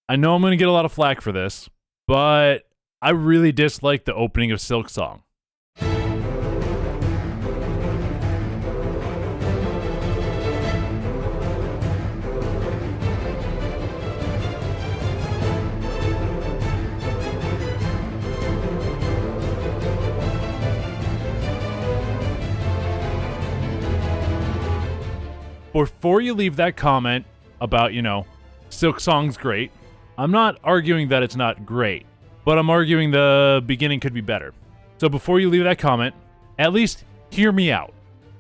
I know I'm going to get a lot of flack for this, but I really dislike the opening of Silksong. Before you leave that comment about, Silksong's great, I'm not arguing that it's not great, but I'm arguing the beginning could be better. So before you leave that comment, at least hear me out.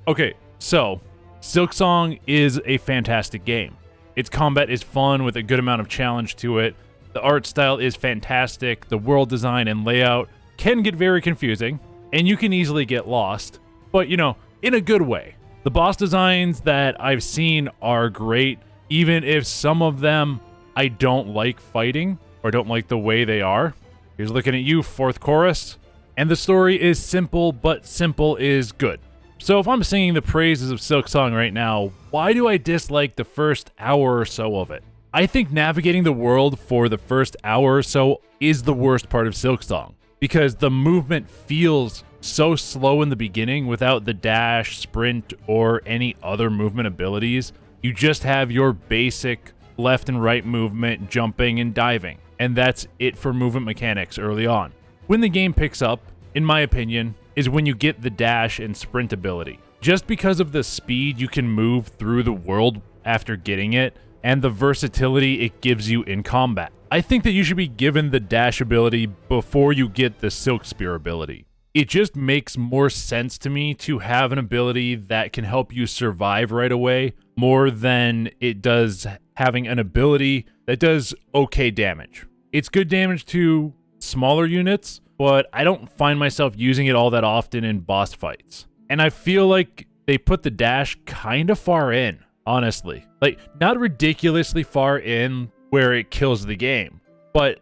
Okay, so Silksong is a fantastic game. Its combat is fun with a good amount of challenge to it. The art style is fantastic. The world design and layout can get very confusing, and you can easily get lost, but in a good way. The boss designs that I've seen are great, even if some of them I don't like fighting or don't like the way they are. Here's looking at you, fourth chorus. And the story is simple, but simple is good. So if I'm singing the praises of Silksong right now, why do I dislike the first hour or so of it? I think navigating the world for the first hour or so is the worst part of Silksong, because the movement feels so slow in the beginning without the dash, sprint, or any other movement abilities. You just have your basic left and right movement, jumping and diving, and that's it for movement mechanics early on. When the game picks up, in my opinion, is when you get the dash and sprint ability. Just because of the speed you can move through the world after getting it, and the versatility it gives you in combat. I think that you should be given the dash ability before you get the Silk Spear ability. It just makes more sense to me to have an ability that can help you survive right away more than it does having an ability that does okay damage. It's good damage to smaller units, but I don't find myself using it all that often in boss fights. And I feel like they put the dash kind of far in, honestly. Like, not ridiculously far in where it kills the game, but,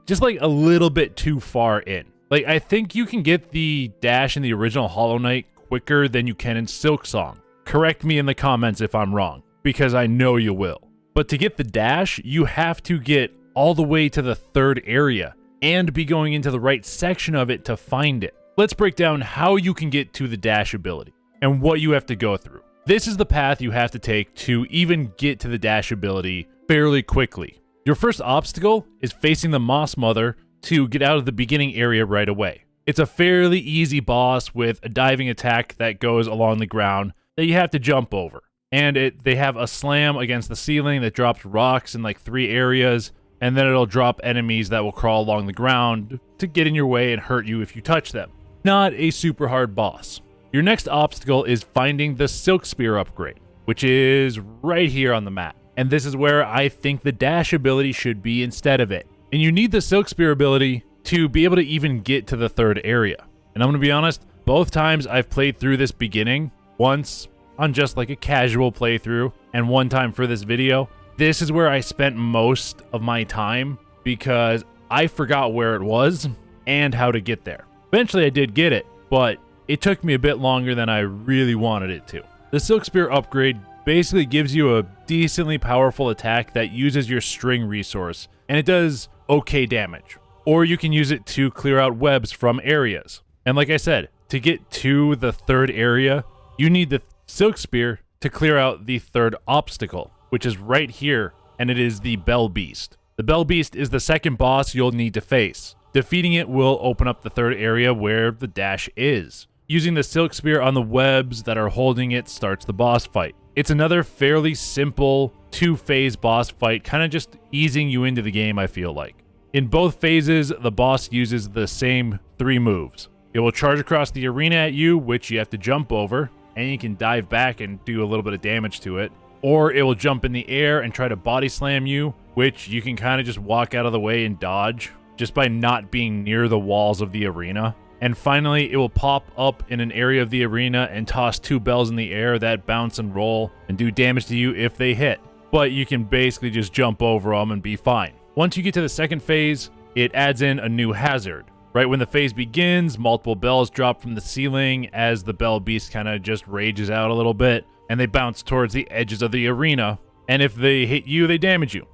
just like a little bit too far in. Like, I think you can get the dash in the original Hollow Knight quicker than you can in Silksong. Correct me in the comments if I'm wrong, because I know you will. But to get the dash, you have to get all the way to the third area and be going into the right section of it to find it. Let's break down how you can get to the dash ability and what you have to go through. This is the path you have to take to even get to the dash ability fairly quickly. Your first obstacle is facing the Moss Mother to get out of the beginning area right away. It's a fairly easy boss with a diving attack that goes along the ground that you have to jump over. And they have a slam against the ceiling that drops rocks in like 3 areas, and then it'll drop enemies that will crawl along the ground to get in your way and hurt you if you touch them. Not a super hard boss. Your next obstacle is finding the Silk Spear upgrade, which is right here on the map. And this is where I think the dash ability should be instead of it. And you need the Silk Spear ability to be able to even get to the third area. And I'm going to be honest, both times I've played through this beginning, once on just like a casual playthrough, and one time for this video, this is where I spent most of my time because I forgot where it was and how to get there. Eventually I did get it, but it took me a bit longer than I really wanted it to. The Silk Spear upgrade basically gives you a decently powerful attack that uses your string resource, and it does okay damage. Or you can use it to clear out webs from areas. And like I said, to get to the third area, you need the Silk Spear to clear out the third obstacle, which is right here, and it is the Bellbeast. The Bellbeast is the second boss you'll need to face. Defeating it will open up the third area where the dash is. Using the Silk Spear on the webs that are holding it starts the boss fight. It's another fairly simple 2-phase boss fight, kind of just easing you into the game, I feel like. In both phases, the boss uses the same 3 moves. It will charge across the arena at you, which you have to jump over, and you can dive back and do a little bit of damage to it. Or it will jump in the air and try to body slam you, which you can kind of just walk out of the way and dodge, just by not being near the walls of the arena. And finally, it will pop up in an area of the arena and toss 2 bells in the air that bounce and roll and do damage to you if they hit. But you can basically just jump over them and be fine. Once you get to the second phase, it adds in a new hazard. Right when the phase begins, multiple bells drop from the ceiling as the Bellbeast kind of just rages out a little bit, and they bounce towards the edges of the arena. And if they hit you, they damage you.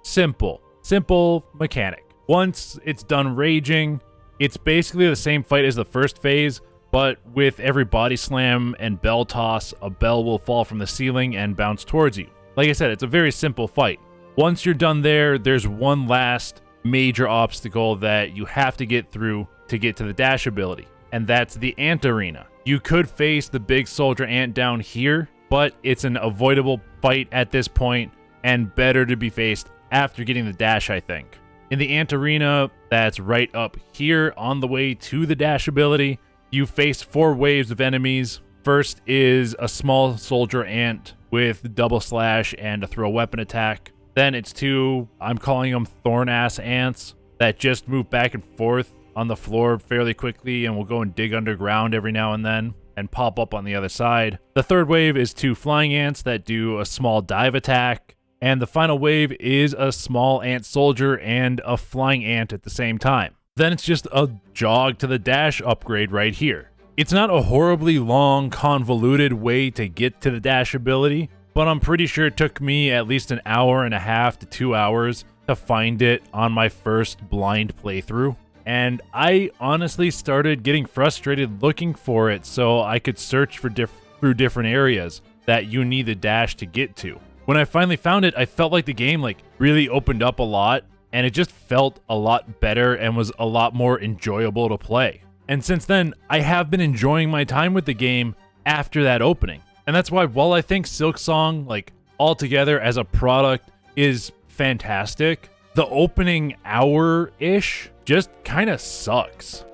Simple. simple mechanic. Once it's done raging, it's basically the same fight as the first phase, but with every body slam and bell toss, a bell will fall from the ceiling and bounce towards you. Like I said, it's a very simple fight. Once you're done there, there's one last major obstacle that you have to get through to get to the dash ability, and that's the ant arena. You could face the big soldier ant down here, but it's an avoidable fight at this point and better to be faced after getting the dash, I think. In the ant arena, that's right up here on the way to the dash ability, you face 4 waves of enemies. First is a small soldier ant with double slash and a throw weapon attack. Then it's 2, I'm calling them thorn-ass ants, that just move back and forth on the floor fairly quickly and will go and dig underground every now and then and pop up on the other side. The third wave is 2 flying ants that do a small dive attack. And the final wave is a small ant soldier and a flying ant at the same time. Then it's just a jog to the dash upgrade right here. It's not a horribly long, convoluted way to get to the dash ability, but I'm pretty sure it took me at least an hour and a half to 2 hours to find it on my first blind playthrough. And I honestly started getting frustrated looking for it so I could search for through different areas that you need the dash to get to. When I finally found it, I felt like the game really opened up a lot, and it just felt a lot better and was a lot more enjoyable to play. And since then, I have been enjoying my time with the game after that opening. And that's why, while I think Silksong, altogether as a product is fantastic, the opening hour-ish just kind of sucks.